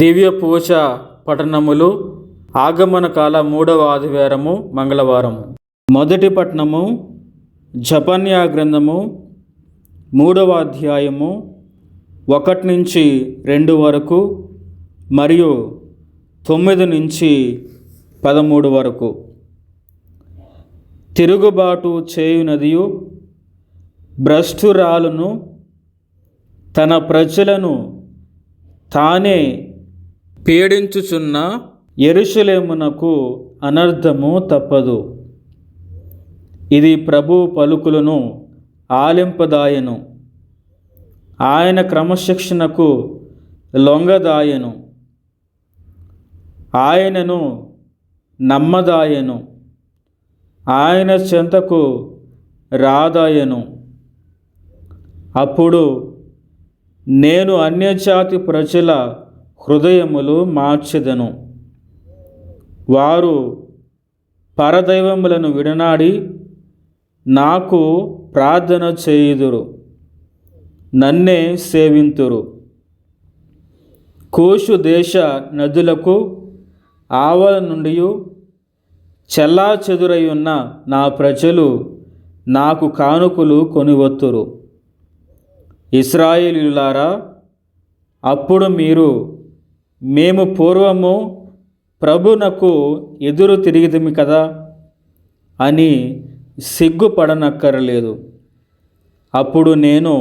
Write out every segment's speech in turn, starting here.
దివ్య పూజ పఠనములు ఆగమన కాల 3వ ఆదివారము మంగళవారము. మొదటి పట్టణము జపన్యా గ్రంథము 3వ అధ్యాయము 1 నుంచి 2 వరకు మరియు 9 నుంచి 13 వరకు. తిరుగుబాటు చేయునదియు భ్రష్టురాలును తన ప్రజలను తానే పీడించుచున్న యెరూషలేమునకు అనర్థము తప్పదు. ఇది ప్రభు పలుకులను ఆలింపదాయను, ఆయన క్రమశిక్షణకు లొంగదాయను, ఆయనను నమ్మదాయను, ఆయన చెంతకు రాదాయను. అప్పుడు నేను అన్యజాతి ప్రజల హృదయములు మార్చెదను. వారు పరదైవములను విడనాడి నాకు ప్రార్థన చేయుదురు, నన్నే సేవింతురు. కూషు దేశ నదులకు ఆవల నుండి చెల్లాచెదురయున్న నా ప్రజలు నాకు కానుకలు కొనివత్తురు. ఇశ్రాయేలీయులారా, అప్పుడు మీరు మేము పూర్వము ప్రభునకు ఎదురు తిరిగితిమి కదా అని సిగ్గుపడనక్కరలేదు. అప్పుడు నేను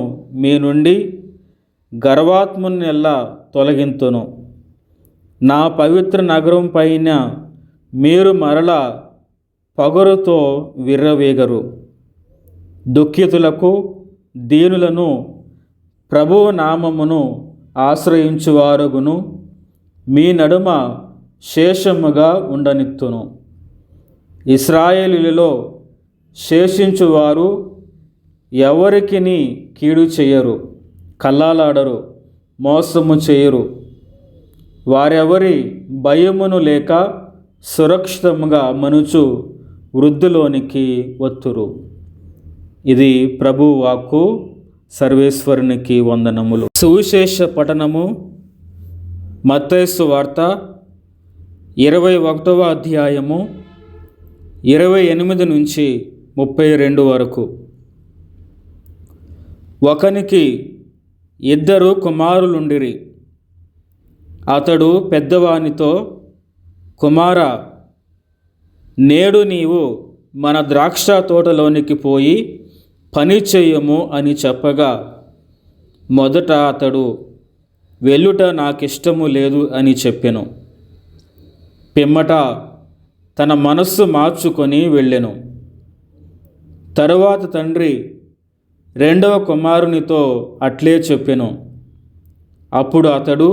మీ నుండి గర్వాత్మునెల్లా తొలగింతును. నా పవిత్ర నగరం పైన మీరు మరల పొగరుతో విర్రవీగరు. దుఃఖితులకు దీనులను ప్రభువు నామమును ఆశ్రయించువారుగును మీ నడుమ శేషముగా ఉండనిత్తును. ఇశ్రాయేలీయులలో శేషించువారు ఎవరికిని కీడు చేయరు, కల్లాలాడరు, మోసము చేయరు. వారెవరి భయమును లేక సురక్షితముగా మనుచు వృద్ధిలోనికి వత్తురు. ఇది ప్రభు వాక్కు. సర్వేశ్వరునికి వందనములు. సువిశేష పఠనము మత్తయి సువార్త 21వ అధ్యాయము 28 నుంచి 32 వరకు. ఒకనికి 2 కుమారులుండిరి. అతడు పెద్దవానితో, కుమారా, నేడు నీవు మన ద్రాక్ష తోటలోనికి పోయి పని చేయము అని చెప్పగా, మొదట అతడు వెళ్ళుట నాకిష్టము లేదు అని చెప్పెను. పిమ్మట తన మనస్సు మార్చుకొని వెళ్ళెను. తరువాత తండ్రి 2వ కుమారునితో అట్లే చెప్పెను. అప్పుడు అతడు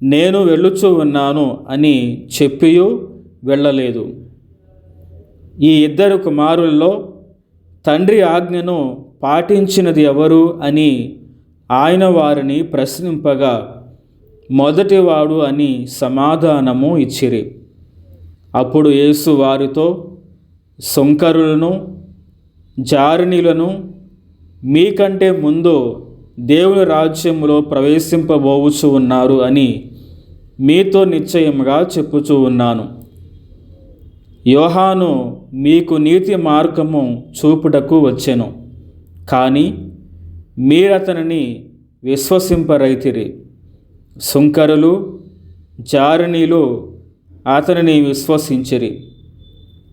నేను వెళ్ళుచూ ఉన్నాను అని చెప్పియూ వెళ్ళలేదు. ఈ 2 కుమారులలో తండ్రి ఆజ్ఞను పాటించినది ఎవరు అని ఆయన వారిని ప్రశ్నింపగా, మొదటివాడు అని సమాధానము ఇచ్చిరి. అప్పుడు యేసు వారితో, సుంకరులను జారిణీలను మీకంటే ముందు దేవుని రాజ్యములో ప్రవేశింపబోవుచు ఉన్నారు అని మీతో నిశ్చయముగా చెప్పుచూ ఉన్నాను. యోహాను మీకు నీతి మార్గము చూపుటకు వచ్చెను, కానీ మీరతనిని విశ్వసింపరైతిరి. సుంకరులు జారిణీలు అతనిని విశ్వసించిరి.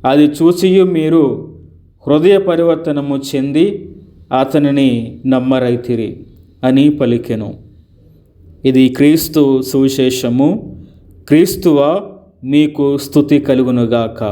అది చూసియు మీరు హృదయ పరివర్తనము చెంది అతనిని నమ్మరైతిరి అని పలికెను. ఇది క్రీస్తు సువిశేషము. క్రీస్తువా, మీకు స్తుతి కలుగునుగాక.